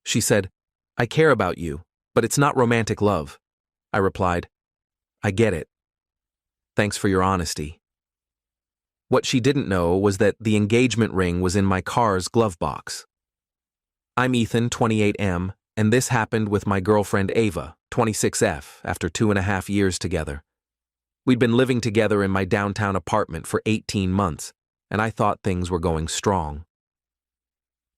She said, "I care about you, but it's not romantic love." I replied, "I get it. Thanks for your honesty." What she didn't know was that the engagement ring was in my car's glove box. I'm Ethan, 28M, and this happened with my girlfriend Ava, 26F, after 2.5 years together. We'd been living together in my downtown apartment for 18 months, and I thought things were going strong.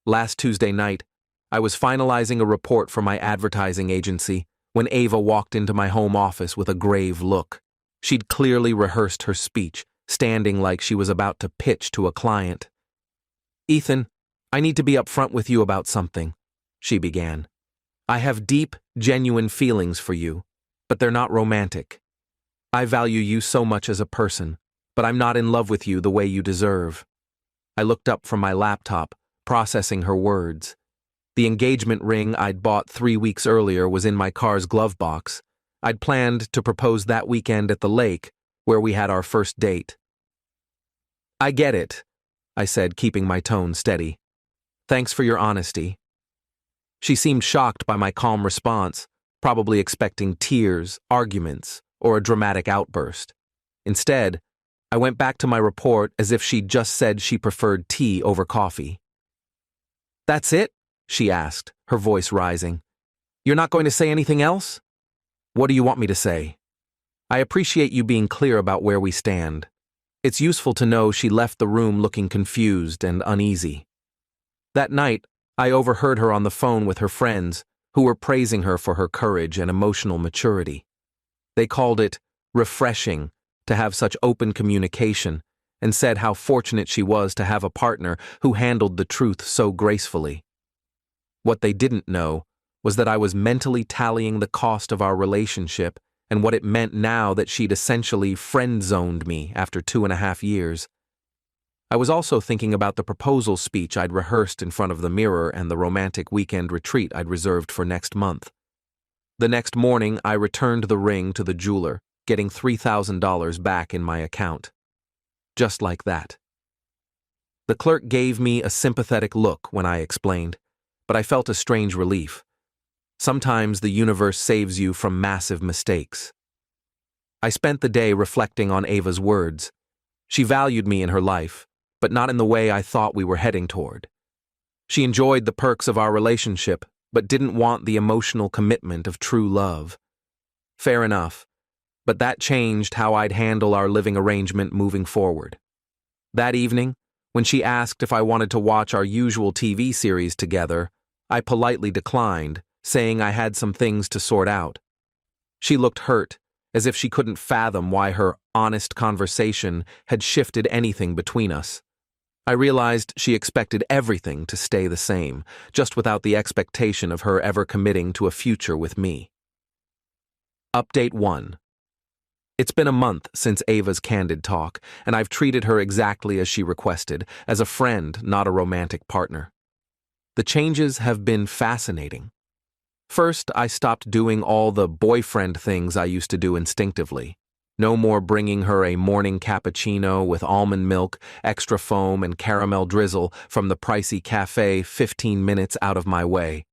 Last Tuesday night, I was finalizing a report for my advertising agency when Ava walked into my home office with a grave look. She'd clearly rehearsed her speech, standing like she was about to pitch to a client. "Ethan, I need to be upfront with you about something," she began. "I have deep, genuine feelings for you, but they're not romantic. I value you so much as a person, but I'm not in love with you the way you deserve." I looked up from my laptop, processing her words. The engagement ring I'd bought 3 weeks earlier was in my car's glove box. I'd planned to propose that weekend at the lake, where we had our first date. "I get it," I said, keeping my tone steady. "Thanks for your honesty." She seemed shocked by my calm response, probably expecting tears, arguments, or a dramatic outburst. Instead, I went back to my report as if she'd just said she preferred tea over coffee. "That's it?" she asked, her voice rising. "You're not going to say anything else?" "What do you want me to say?" "I appreciate you being clear about where we stand." It's useful to know she left the room looking confused and uneasy. That night, I overheard her on the phone with her friends, who were praising her for her courage and emotional maturity. They called it refreshing to have such open communication, and said how fortunate she was to have a partner who handled the truth so gracefully. What they didn't know was that I was mentally tallying the cost of our relationship and what it meant now that she'd essentially friend-zoned me after 2.5 years. I was also thinking about the proposal speech I'd rehearsed in front of the mirror and the romantic weekend retreat I'd reserved for next month. The next morning, I returned the ring to the jeweler, getting $3,000 back in my account. Just like that. The clerk gave me a sympathetic look when I explained, but I felt a strange relief. Sometimes the universe saves you from massive mistakes. I spent the day reflecting on Ava's words. She valued me in her life, but not in the way I thought we were heading toward. She enjoyed the perks of our relationship, but didn't want the emotional commitment of true love. Fair enough, but that changed how I'd handle our living arrangement moving forward. That evening, when she asked if I wanted to watch our usual TV series together, I politely declined, saying I had some things to sort out. She looked hurt, as if she couldn't fathom why her honest conversation had shifted anything between us. I realized she expected everything to stay the same, just without the expectation of her ever committing to a future with me. Update 1. It's been a month since Ava's candid talk, and I've treated her exactly as she requested, as a friend, not a romantic partner. The changes have been fascinating. First, I stopped doing all the boyfriend things I used to do instinctively. No more bringing her a morning cappuccino with almond milk, extra foam, and caramel drizzle from the pricey cafe 15 minutes out of my way.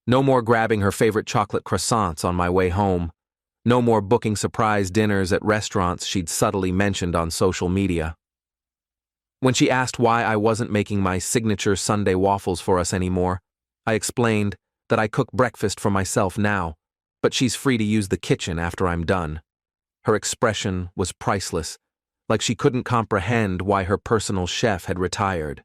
No more grabbing her favorite chocolate croissants on my way home. No more booking surprise dinners at restaurants she'd subtly mentioned on social media. When she asked why I wasn't making my signature Sunday waffles for us anymore, I explained that I cook breakfast for myself now, but she's free to use the kitchen after I'm done. Her expression was priceless, like she couldn't comprehend why her personal chef had retired.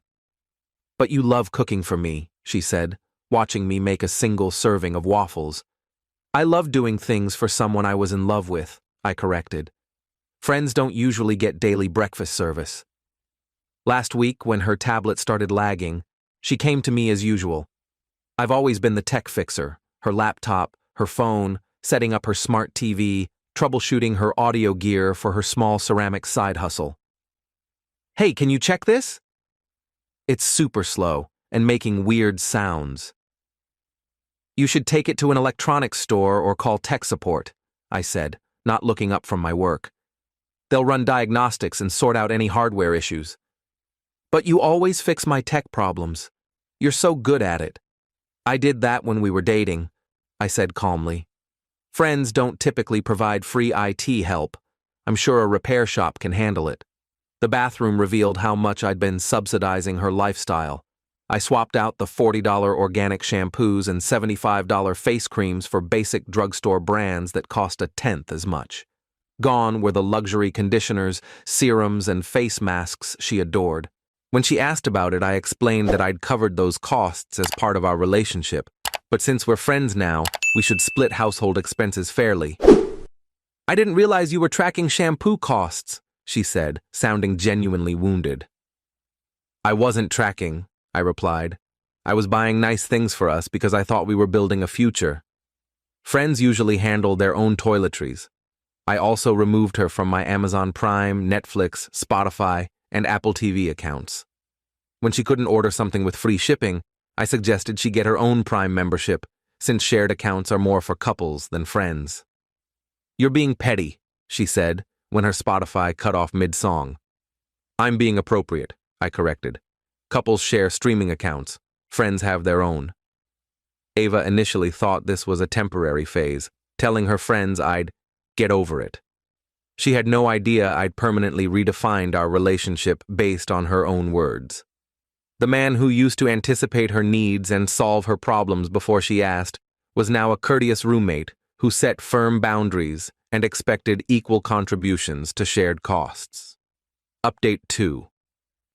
"But you love cooking for me," she said, watching me make a single serving of waffles. "I love doing things for someone I was in love with," I corrected. "Friends don't usually get daily breakfast service." Last week, when her tablet started lagging, she came to me as usual. I've always been the tech fixer, her laptop, her phone, setting up her smart TV, troubleshooting her audio gear for her small ceramic side hustle. "Hey, can you check this?" It's super slow and making weird sounds. "You should take it to an electronics store or call tech support," I said, not looking up from my work. "They'll run diagnostics and sort out any hardware issues." "But you always fix my tech problems. You're so good at it." I did that when we were dating, I said calmly. Friends don't typically provide free IT help. I'm sure a repair shop can handle it. The bathroom revealed how much I'd been subsidizing her lifestyle. I swapped out the $40 organic shampoos and $75 face creams for basic drugstore brands that cost a tenth as much. Gone were the luxury conditioners, serums, and face masks she adored. When she asked about it, I explained that I'd covered those costs as part of our relationship, but since we're friends now, we should split household expenses fairly. I didn't realize you were tracking shampoo costs, she said, sounding genuinely wounded. I wasn't tracking, I replied. I was buying nice things for us because I thought we were building a future. Friends usually handle their own toiletries. I also removed her from my Amazon Prime, Netflix, Spotify, and Apple TV accounts. When she couldn't order something with free shipping, I suggested she get her own Prime membership, since shared accounts are more for couples than friends. You're being petty, she said, when her Spotify cut off mid-song. I'm being appropriate, I corrected. Couples share streaming accounts. Friends have their own. Ava initially thought this was a temporary phase, telling her friends I'd get over it. She had no idea I'd permanently redefined our relationship based on her own words. The man who used to anticipate her needs and solve her problems before she asked was now a courteous roommate who set firm boundaries and expected equal contributions to shared costs. Update 2.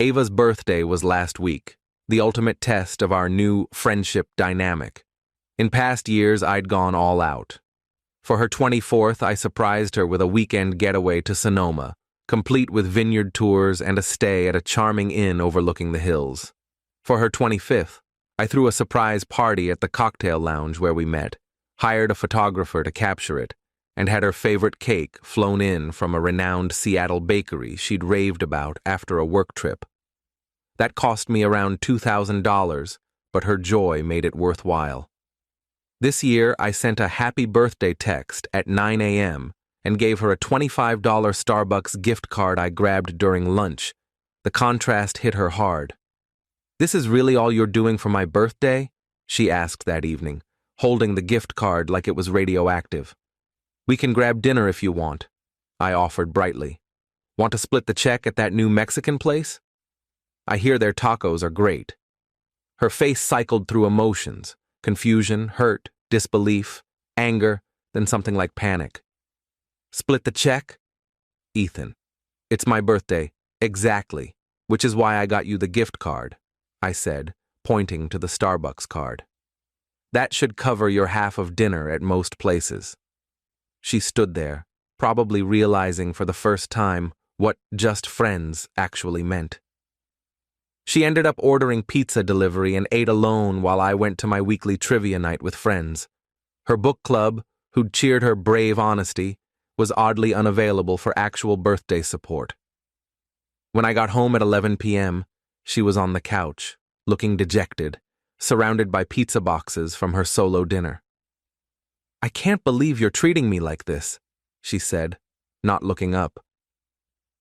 Ava's birthday was last week, the ultimate test of our new friendship dynamic. In past years, I'd gone all out. For her 24th, I surprised her with a weekend getaway to Sonoma, complete with vineyard tours and a stay at a charming inn overlooking the hills. For her 25th, I threw a surprise party at the cocktail lounge where we met, hired a photographer to capture it, and had her favorite cake flown in from a renowned Seattle bakery she'd raved about after a work trip. That cost me around $2,000, but her joy made it worthwhile. This year, I sent a happy birthday text at 9 a.m. and gave her a $25 Starbucks gift card I grabbed during lunch. The contrast hit her hard. "This is really all you're doing for my birthday?" she asked that evening, holding the gift card like it was radioactive. "We can grab dinner if you want," I offered brightly. "Want to split the check at that new Mexican place? I hear their tacos are great." Her face cycled through emotions: confusion, hurt, disbelief, anger, then something like panic. "Split the check?" "Ethan, it's my birthday, exactly, which is why I got you the gift card," I said, pointing to the Starbucks card. "That should cover your half of dinner at most places." She stood there, probably realizing for the first time what just friends actually meant. She ended up ordering pizza delivery and ate alone while I went to my weekly trivia night with friends. Her book club, who'd cheered her brave honesty, was oddly unavailable for actual birthday support. When I got home at 11 p.m., she was on the couch, looking dejected, surrounded by pizza boxes from her solo dinner. "I can't believe you're treating me like this," she said, not looking up.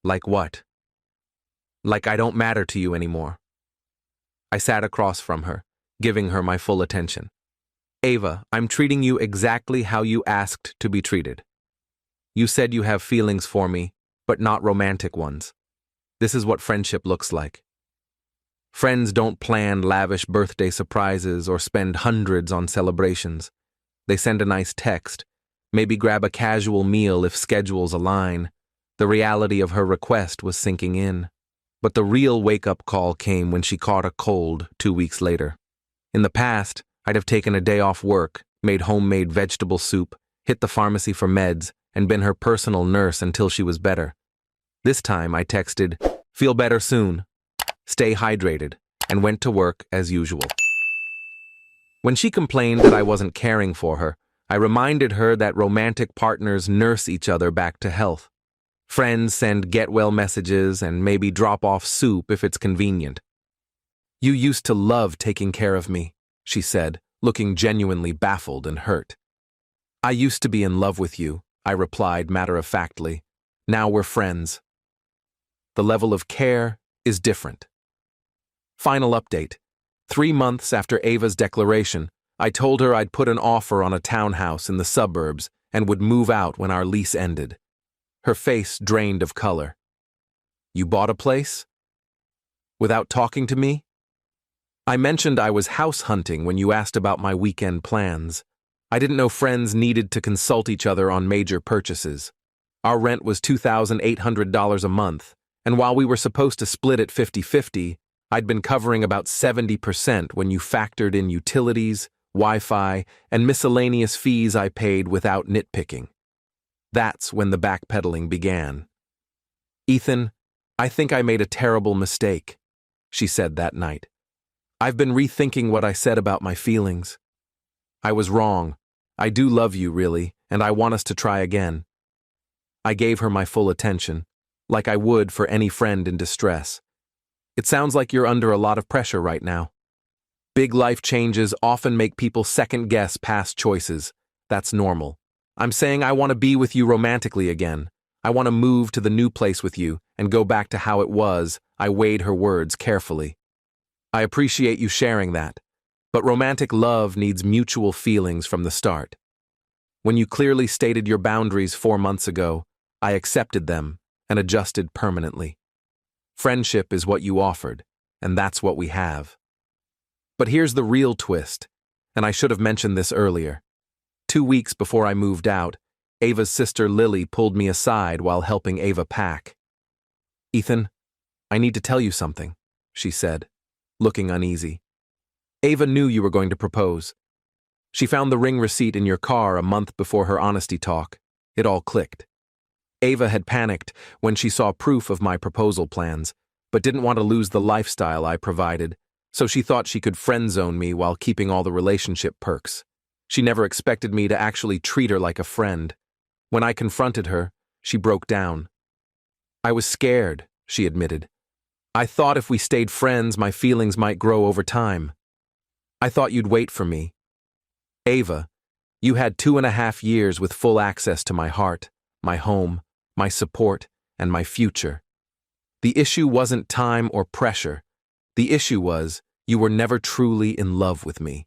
"Like what?" "Like I don't matter to you anymore." I sat across from her, giving her my full attention. "Ava, I'm treating you exactly how you asked to be treated. You said you have feelings for me, but not romantic ones. This is what friendship looks like. Friends don't plan lavish birthday surprises or spend hundreds on celebrations. They send a nice text, maybe grab a casual meal if schedules align." The reality of her request was sinking in. But the real wake-up call came when she caught a cold 2 weeks later. In the past, I'd have taken a day off work, made homemade vegetable soup, hit the pharmacy for meds, and been her personal nurse until she was better. This time I texted, "Feel better soon. Stay hydrated," and went to work as usual. When she complained that I wasn't caring for her, I reminded her that romantic partners nurse each other back to health. Friends send get-well messages and maybe drop off soup if it's convenient. "You used to love taking care of me," she said, looking genuinely baffled and hurt. "I used to be in love with you," I replied matter-of-factly. "Now we're friends." The level of care is different. Final update. 3 months after Ava's declaration, I told her I'd put an offer on a townhouse in the suburbs and would move out when our lease ended. Her face drained of color. You bought a place? Without talking to me? I mentioned I was house hunting when you asked about my weekend plans. I didn't know friends needed to consult each other on major purchases. Our rent was $2,800 a month, and while we were supposed to split it 50-50, I'd been covering about 70% when you factored in utilities, Wi-Fi, and miscellaneous fees I paid without nitpicking. That's when the backpedaling began. Ethan, I think I made a terrible mistake, she said that night. I've been rethinking what I said about my feelings. I was wrong. I do love you, really, and I want us to try again. I gave her my full attention, like I would for any friend in distress. It sounds like you're under a lot of pressure right now. Big life changes often make people second-guess past choices. That's normal. I'm saying I want to be with you romantically again. I want to move to the new place with you and go back to how it was. I weighed her words carefully. I appreciate you sharing that, but romantic love needs mutual feelings from the start. When you clearly stated your boundaries 4 months ago, I accepted them and adjusted permanently. Friendship is what you offered, and that's what we have. But here's the real twist, and I should have mentioned this earlier. 2 weeks before I moved out, Ava's sister Lily pulled me aside while helping Ava pack. Ethan, I need to tell you something, she said, looking uneasy. Ava knew you were going to propose. She found the ring receipt in your car a month before her honesty talk. It all clicked. Ava had panicked when she saw proof of my proposal plans, but didn't want to lose the lifestyle I provided, so she thought she could friend-zone me while keeping all the relationship perks. She never expected me to actually treat her like a friend. When I confronted her, she broke down. I was scared, she admitted. I thought if we stayed friends, my feelings might grow over time. I thought you'd wait for me. Ava, you had 2.5 years with full access to my heart, my home, my support, and my future. The issue wasn't time or pressure. The issue was, you were never truly in love with me.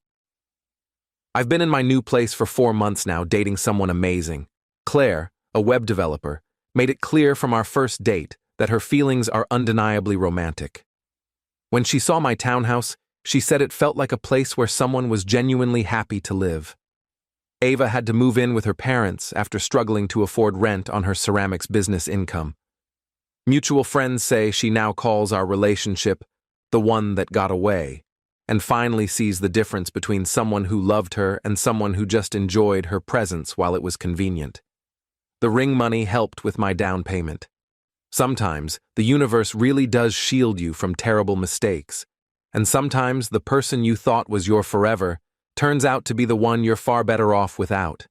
I've been in my new place for 4 months now, dating someone amazing. Claire, a web developer, made it clear from our first date that her feelings are undeniably romantic. When she saw my townhouse, she said it felt like a place where someone was genuinely happy to live. Ava had to move in with her parents after struggling to afford rent on her ceramics business income. Mutual friends say she now calls our relationship the one that got away, and finally sees the difference between someone who loved her and someone who just enjoyed her presence while it was convenient. The ring money helped with my down payment. Sometimes, the universe really does shield you from terrible mistakes, and sometimes the person you thought was your forever turns out to be the one you're far better off without.